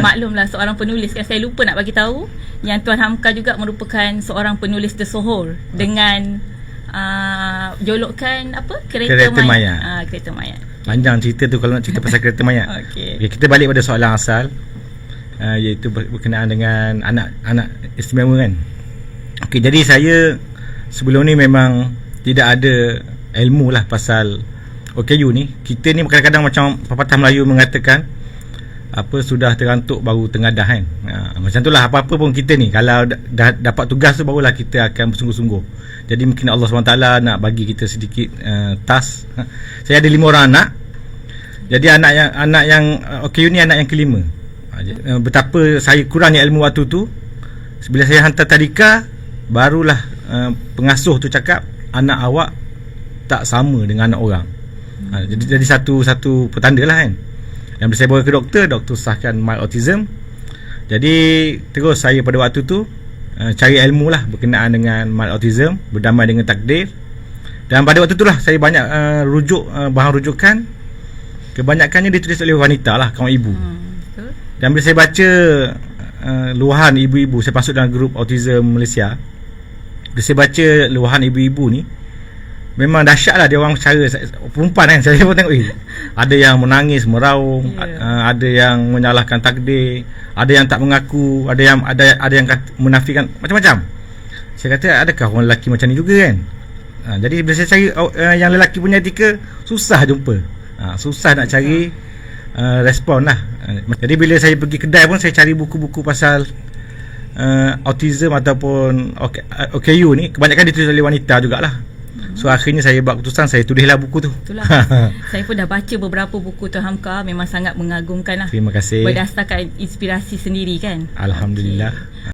Maklumlah seorang penulis kan, saya lupa nak bagi tahu yang Tuan Hamka juga merupakan seorang penulis tersohor dengan jolokan apa? Kereta mayat. Kereta mayat. Panjang cerita tu kalau nak cerita pasal kereta mayat. Okay, kita balik pada soalan asal, iaitu berkenaan dengan anak istimewa kan. Okey, jadi saya sebelum ni memang tidak ada ilmu lah pasal OKU ni. Kita ni kadang-kadang macam pepatah Melayu mengatakan apa, sudah terantuk baru tengadah kan. Macam itulah apa-apa pun kita ni, kalau dah dapat tugas tu barulah kita akan bersungguh-sungguh. Jadi mungkin Allah SWT nak bagi kita sedikit task. Saya ada 5 orang anak. Jadi anak yang OKU ni anak yang kelima. Betapa saya kurangnya ilmu waktu tu. Bila saya hantar tadika, barulah pengasuh tu cakap anak awak tak sama dengan anak orang. Jadi satu petanda lah kan. Yang bila saya bawa ke doktor sahkan mild autism. Jadi terus saya pada waktu tu cari ilmu lah berkenaan dengan mild autism, berdamai dengan takdir. Dan pada waktu tu lah saya banyak rujuk bahan rujukan. Kebanyakannya ditulis oleh wanita lah, kaum ibu. Dan bila saya baca luahan ibu-ibu, saya masuk dalam grup autism Malaysia. Bila saya baca luahan ibu-ibu ni, memang dahsyat lah dia orang cara perempuan kan. Saya pun tengok ada yang menangis meraung, ada yang menyalahkan takdir, ada yang tak mengaku, ada yang menafikan, macam-macam. Saya kata adakah orang lelaki macam ni juga kan. Jadi bila saya cari yang lelaki punya etika, susah jumpa, susah nak cari respon lah. Jadi bila saya pergi kedai pun saya cari buku-buku pasal autism ataupun OKU ni, kebanyakan ditulis oleh wanita jugalah. So akhirnya saya buat keputusan, saya tulislah buku tu. Itulah. Saya pun dah baca beberapa buku Tuan Hamka, memang sangat mengagumkan lah. Terima kasih. Berdasarkan inspirasi sendiri kan. Alhamdulillah. Okay.